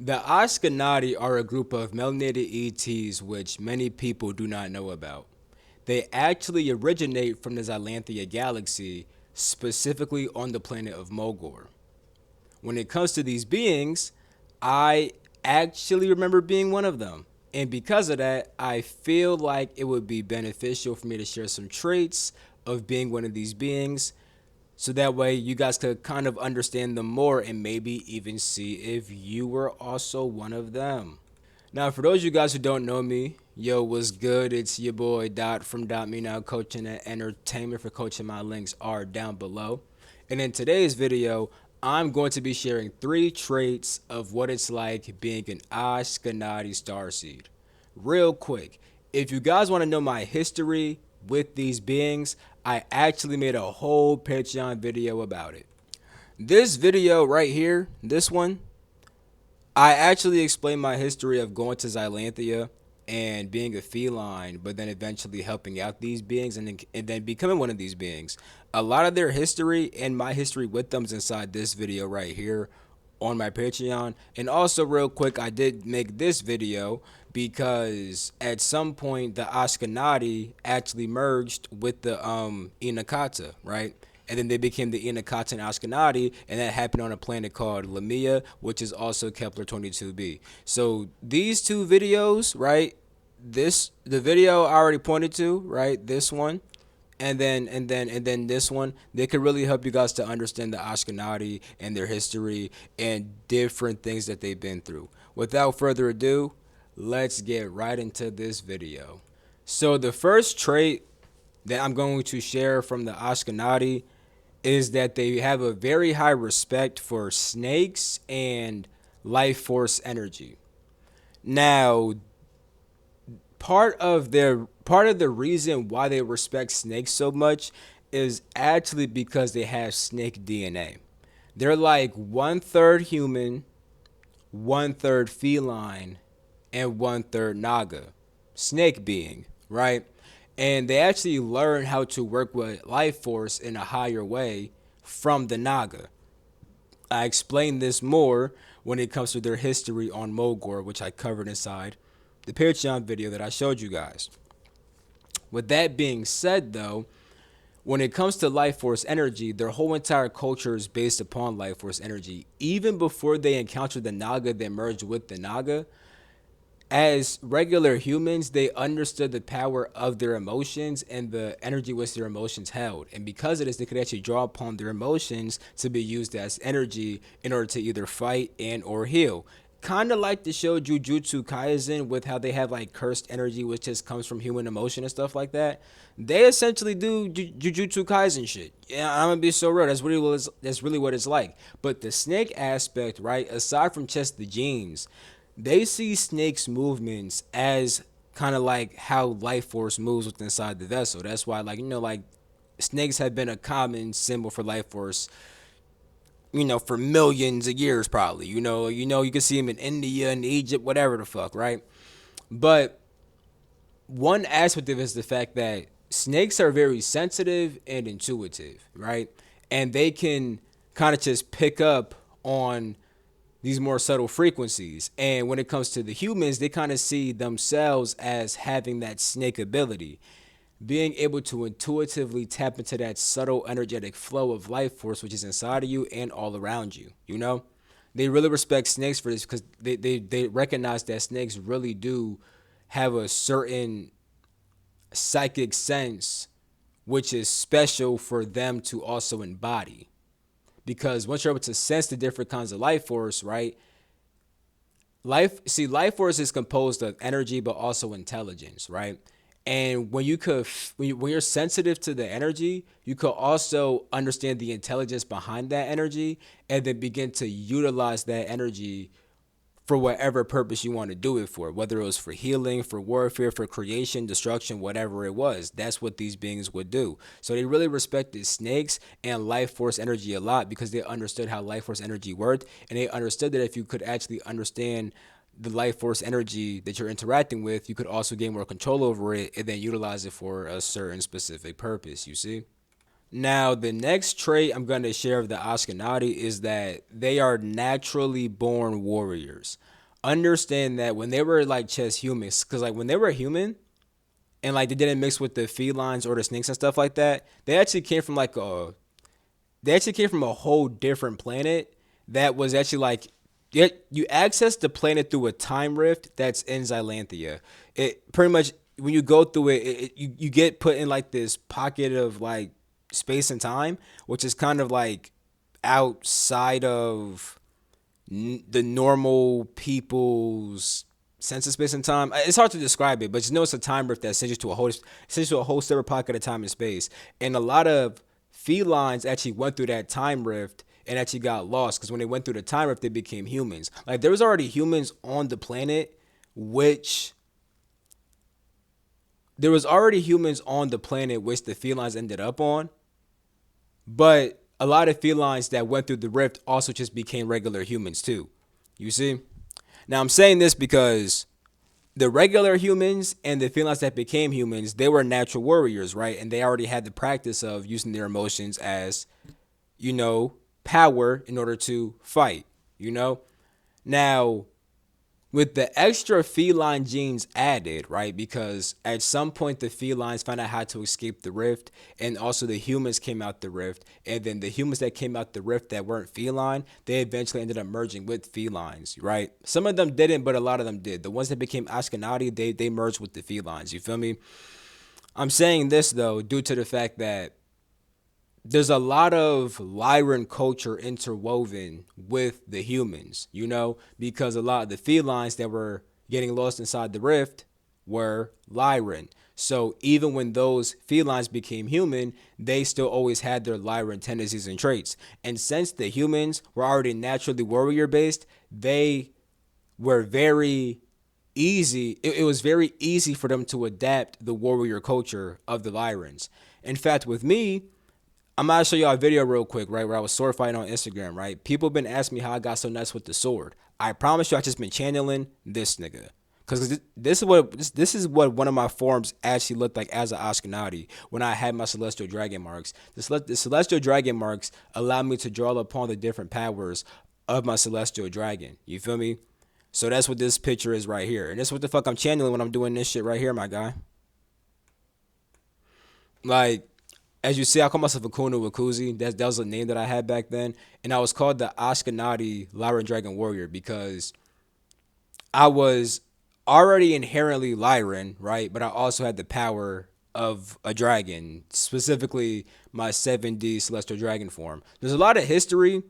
The Ashkenati are a group of melanated ETs which many people do not know about. They actually originate from the Xylanthia galaxy, specifically on the planet of Mogor. When it comes to these beings, I actually remember being one of them. And because of that, I feel like it would be beneficial for me to share some traits of being one of these beings so that way you guys could kind of understand them more and maybe even see if you were also one of them. Now, for those of you guys who don't know me, yo, what's good? It's your boy Dot from Dot Me Now Coaching and Entertainment. For coaching, my links are down below. And in today's video, I'm going to be sharing 3 traits of what it's like being an Ashkenati starseed. Real quick, if you guys want to know my history with these beings, I actually made a whole Patreon video about it. This video right here, this one, I actually explained my history of going to Xylanthia and being a feline, but then eventually helping out these beings and then becoming one of these beings. A lot of their history and my history with them is inside this video right here on my Patreon. And also, real quick, I did make this video because at some point the Ashkenati actually merged with the Inakata, right? And then they became the Inakata and Ashkenati, and that happened on a planet called Lamia, which is also Kepler 22b. So these 2 videos, right? The video I already pointed to, right? This one, and then this one, they could really help you guys to understand the Ashkenati and their history and different things that they've been through. Without further ado, let's get right into this video. So the first trait that I'm going to share from the Ashkenati is that they have a very high respect for snakes and life force energy. Now, part of the reason why they respect snakes so much is actually because they have snake DNA. They're like 1/3 human, 1/3 feline, and 1/3 naga, snake being, right? And they actually learn how to work with life force in a higher way from the naga. I explain this more when it comes to their history on Mogor, which I covered inside the Patreon video that I showed you guys. With that being said, though, when it comes to life force energy, their whole entire culture is based upon life force energy. Even before they encountered the Naga, they merged with the Naga. As regular humans, they understood the power of their emotions and the energy which their emotions held. And because of this, they could actually draw upon their emotions to be used as energy in order to either fight and or heal. Kind of like the show Jujutsu Kaisen with how they have like cursed energy which just comes from human emotion and stuff like that. They essentially do Jujutsu Kaisen shit. Yeah, I'm gonna be so real. That's really what it's like. But the snake aspect, right? Aside from just the genes, they see snakes' movements as kind of like how life force moves within inside the vessel. That's why, like, like snakes have been a common symbol for life force, for millions of years, probably. You can see them in India and Egypt, whatever the fuck, right? But one aspect of it is the fact that snakes are very sensitive and intuitive, right? And they can kind of just pick up on these more subtle frequencies. And when it comes to the humans, they kind of see themselves as having that snake ability, being able to intuitively tap into that subtle energetic flow of life force which is inside of you and all around you. They really respect snakes for this because they recognize that snakes really do have a certain psychic sense which is special for them to also embody. Because once you're able to sense the different kinds of life force, right? Life force is composed of energy but also intelligence, right? And when you're sensitive to the energy, you could also understand the intelligence behind that energy and then begin to utilize that energy for whatever purpose you want to do it for, whether it was for healing, for warfare, for creation, destruction, whatever it was. That's what these beings would do. So they really respected snakes and life force energy a lot because they understood how life force energy worked. And they understood that if you could actually understand the life force energy that you're interacting with, you could also gain more control over it and then utilize it for a certain specific purpose, you see? Now, the next trait I'm going to share of the Ashkenati is that they are naturally born warriors. Understand that when they were like just humans, because like when they were human and like they didn't mix with the felines or the snakes and stuff like that, they actually came from a whole different planet that was actually like you access the planet through a time rift that's in Xylanthia. It pretty much when you go through you get put in like this pocket of like space and time, which is kind of like outside of the normal people's sense of space and time. It's hard to describe it, but just know it's a time rift that sends you to a whole separate pocket of time and space. And a lot of felines actually went through that time rift and actually got lost because when they went through the time rift, they became humans. Like there was already humans on the planet, which there was already humans on the planet which the felines ended up on, but a lot of felines that went through the rift also just became regular humans too. You see? Now I'm saying this because the regular humans and the felines that became humans, they were natural warriors, right? And they already had the practice of using their emotions as, power in order to fight, you know? Now, with the extra feline genes added, right? Because at some point the felines found out how to escape the rift, and also the humans came out the rift, and then the humans that came out the rift that weren't feline, they eventually ended up merging with felines, right? Some of them didn't, but a lot of them did. The ones that became Ashkenati, they merged with the felines. You feel me? I'm saying this though due to the fact that there's a lot of Lyran culture interwoven with the humans, because a lot of the felines that were getting lost inside the rift were Lyran. So even when those felines became human, they still always had their Lyran tendencies and traits. And since the humans were already naturally warrior based, they were very easy. It was very easy for them to adapt the warrior culture of the Lyrans. In fact, with me, I'm gonna show y'all a video real quick, right, where I was sword fighting on Instagram, right? People been asking me how I got so nice with the sword. I promise you, I just been channeling this nigga, cause this is what one of my forms actually looked like as an Ashkenati when I had my celestial dragon marks. The celestial dragon marks allow me to draw upon the different powers of my celestial dragon. You feel me? So that's what this picture is right here, and that's what the fuck I'm channeling when I'm doing this shit right here, my guy. Like, as you see, I call myself a Kuna Wakuzi. That was a name that I had back then. And I was called the Ashkenati Lyran Dragon Warrior because I was already inherently Lyran, right? But I also had the power of a dragon, specifically my 7D Celestial Dragon form. There's a lot of history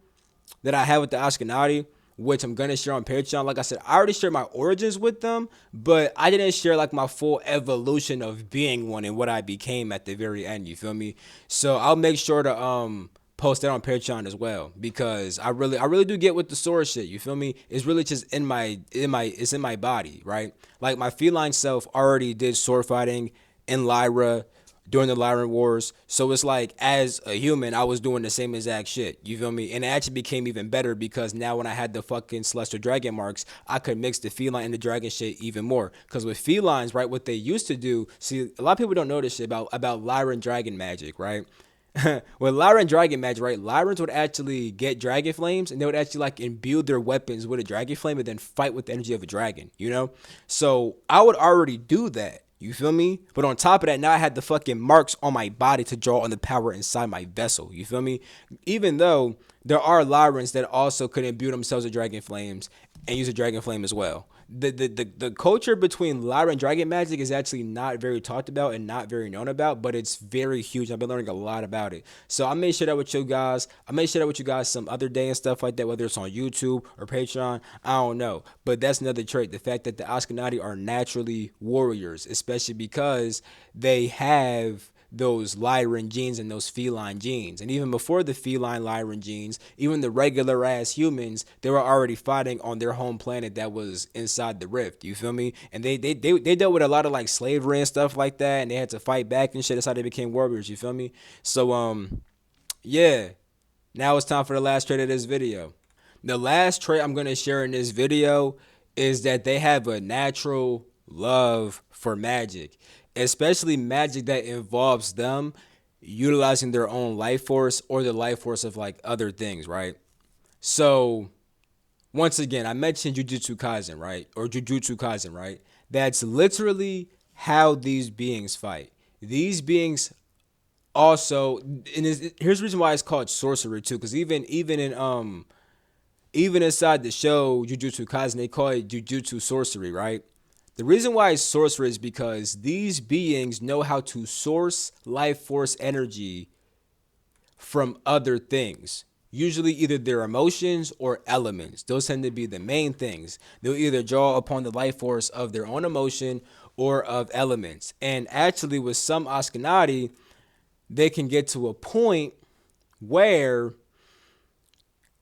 that I have with the Ashkenati, which I'm gonna share on Patreon. Like I said, I already shared my origins with them, but I didn't share like my full evolution of being one and what I became at the very end. You feel me? So I'll make sure to post that on Patreon as well because I really do get with the sword shit. You feel me? It's really just it's in my body, right? Like my feline self already did sword fighting in Lyra during the Lyran Wars. So it's like as a human, I was doing the same exact shit. You feel me? And it actually became even better because now when I had the fucking Celestial Dragon marks, I could mix the feline and the dragon shit even more. Because with felines, right, what they used to do, see, a lot of people don't know this shit about Lyran dragon magic, right? With Lyran dragon magic, right, Lyrans would actually get dragon flames and they would actually like imbue their weapons with a dragon flame and then fight with the energy of a dragon. So I would already do that. You feel me? But on top of that, now I had the fucking marks on my body to draw on the power inside my vessel. You feel me? Even though there are Lyrans that also could imbue themselves with dragon flames and use a dragon flame as well. The culture between Lyra and dragon magic is actually not very talked about and not very known about, but it's very huge. I've been learning a lot about it. So I may share that with you guys. I may share that with you guys some other day and stuff like that, whether it's on YouTube or Patreon. I don't know. But that's another trait. The fact that the Ashkenati are naturally warriors, especially because they have those Lyran genes and those feline genes. And even before the feline Lyran genes, even the regular ass humans, they were already fighting on their home planet that was inside the rift. You feel me? And they dealt with a lot of like slavery and stuff like that, and they had to fight back and shit. That's how they became warriors. You feel me? So yeah. Now it's time for the last trait of this video. The last trait I'm gonna share in this video is that they have a natural love for magic, especially magic that involves them utilizing their own life force or the life force of like other things, right? So once again, I mentioned Jujutsu Kaisen, right? Or Jujutsu Kaisen, right? That's literally how these beings fight. These beings also, and here's the reason why it's called sorcery too, because even inside the show Jujutsu Kaisen, they call it Jujutsu sorcery, right? The reason why it's sorcery is because these beings know how to source life force energy from other things. Usually either their emotions or elements. Those tend to be the main things. They'll either draw upon the life force of their own emotion or of elements. And actually with some Ashkenati, they can get to a point where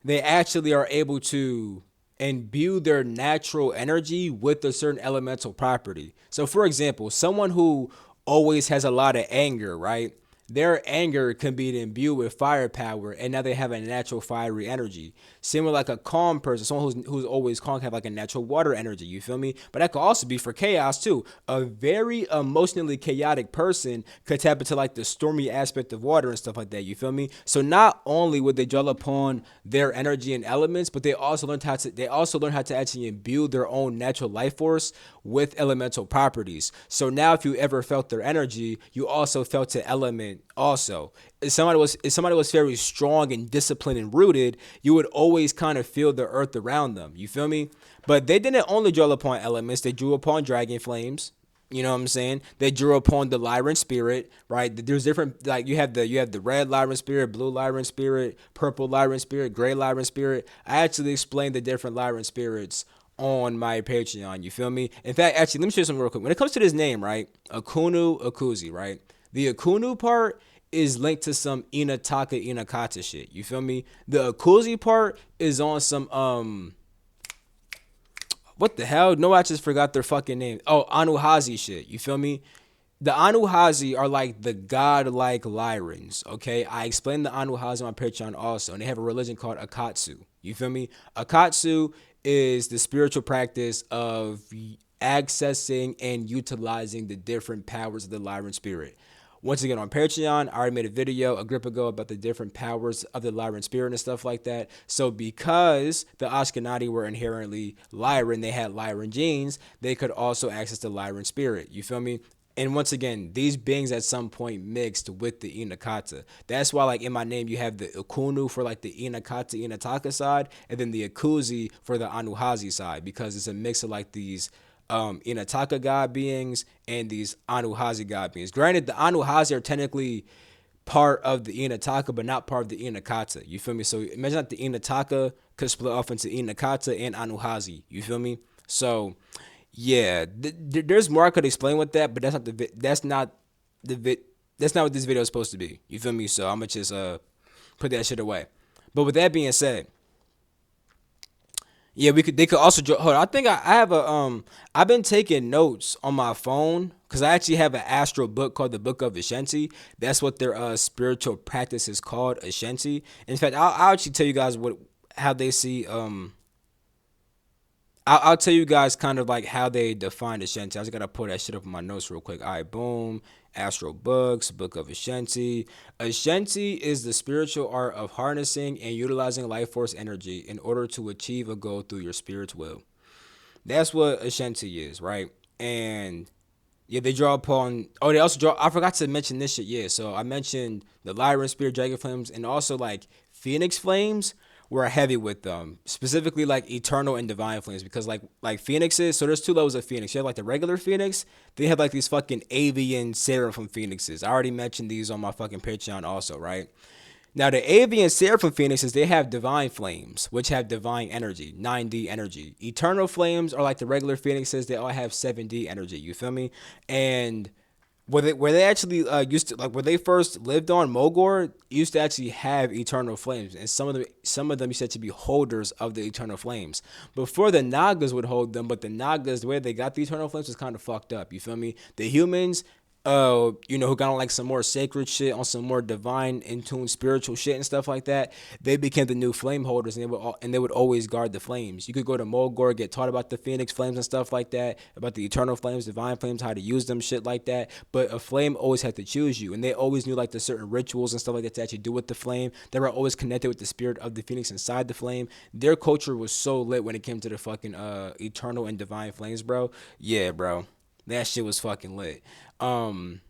they actually are able to imbue their natural energy with a certain elemental property. So, for example, someone who always has a lot of anger, right? Their anger can be imbued with firepower, and now they have a natural fiery energy. Similar like a calm person, someone who's always calm, can have like a natural water energy. You feel me? But that could also be for chaos too. A very emotionally chaotic person could tap into like the stormy aspect of water and stuff like that. You feel me? So not only would they draw upon their energy and elements, but they also learn how to actually imbue their own natural life force with elemental properties. So now if you ever felt their energy, you also felt the element also. If somebody was very strong and disciplined and rooted, you would always kind of feel the earth around them. You feel me? But they didn't only draw upon elements, they drew upon dragon flames. You know what I'm saying? They drew upon the Lyran spirit, right? There's different, like you have the red Lyran spirit, blue Lyran spirit, purple Lyran spirit, gray Lyran spirit. I actually explained the different Lyran spirits on my Patreon. You feel me? In fact, actually, let me show you something real quick. When it comes to this name, right? Akunu Akuzi, right? The Akunu part is linked to some Inataka Inakata shit. You feel me? The Akuzi part is on some what the hell? No, I just forgot their fucking name. Oh, Anuhazi shit. You feel me? The Anuhazi are like the godlike Lyrans, okay? I explained the Anuhazi on my Patreon also, and they have a religion called Akatsu. You feel me? Akatsu is the spiritual practice of accessing and utilizing the different powers of the Lyran spirit. Once again, on Patreon, I already made a video a grip ago about the different powers of the Lyran spirit and stuff like that. So because the Ashkenati were inherently Lyran, they had Lyran genes, they could also access the Lyran spirit. You feel me? And once again, these beings at some point mixed with the Inakata. That's why, like in my name, you have the Ukunu for like the Inakata Inataka side, and then the Akuzi for the Anuhazi side, because it's a mix of like these Inataka god beings and these Anuhazi god beings. Granted, the Anuhazi are technically part of the Inataka, but not part of the Inakata. You feel me? So imagine that the Inataka could split off into Inakata and Anuhazi. You feel me? So yeah, there's more I could explain with that, but that's not what this video is supposed to be. You feel me? So I'm gonna just put that shit away. But with that being said, yeah, they could also hold on, I think I have I've been taking notes on my phone because I actually have an astral book called the Book of Ashanti. That's what their spiritual practice is called, Ashanti. In fact, I'll actually tell you guys how they see I'll tell you guys kind of like how they define Ashanti. I just gotta pull that shit up in my notes real quick. All right, boom. Astral Books, Book of Ashanti. Ashanti is the spiritual art of harnessing and utilizing life force energy in order to achieve a goal through your spirit's will. That's what Ashanti is, right? And yeah, they draw upon. Oh, they also draw. I forgot to mention this shit. Yeah, so I mentioned the Lyran Spirit, Dragon Flames, and also like Phoenix Flames were heavy with them. Specifically like Eternal and Divine Flames, because like Phoenixes. So there's two levels of Phoenix. You have like the regular Phoenix. They have like these fucking avian seraphim Phoenixes. I already mentioned these on my fucking Patreon also, right? Now, the avian seraphim phoenixes, they have divine flames, which have divine energy, 9D energy. Eternal flames are like the regular phoenixes. They all have 7D energy. You feel me? And where they actually used to, like where they first lived on Mogor, used to actually have eternal flames, and some of them used to be holders of the eternal flames. Before, the Nagas would hold them, but the Nagas, the way they got the eternal flames was kind of fucked up. You feel me? The humans who got on like some more sacred shit, on some more divine, in tune, spiritual shit and stuff like that, they became the new flame holders, and they would always guard the flames. You could go to Mulgore, get taught about the phoenix flames and stuff like that, about the eternal flames, divine flames, how to use them, shit like that. But a flame always had to choose you, and they always knew like the certain rituals and stuff like that to actually do with the flame. They were always connected with the spirit of the phoenix inside the flame. Their culture was so lit when it came to the fucking eternal and divine flames, bro. Yeah, bro. That shit was fucking lit. Um,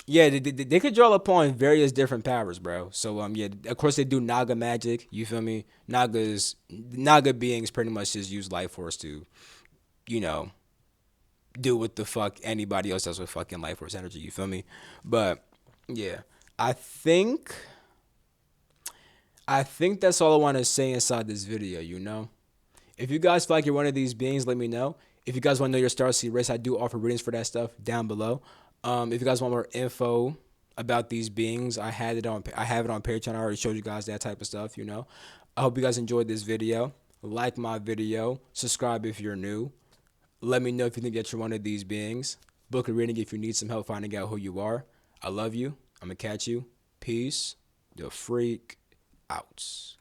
yeah, they could draw upon various different powers, bro. So yeah, of course they do Naga magic. You feel me? Naga beings pretty much just use life force to, you know, do what the fuck anybody else does with fucking life force energy. You feel me? But yeah, I think I think that's all I want to say inside this video. If you guys feel like you're one of these beings, let me know. If you guys want to know your Starseed race, I do offer readings for that stuff down below. If you guys want more info about these beings, I have it on Patreon. I already showed you guys that type of stuff. I hope you guys enjoyed this video. Like my video, subscribe if you're new. Let me know if you think that you're one of these beings. Book a reading if you need some help finding out who you are. I love you. I'm gonna catch you. Peace. The freak out.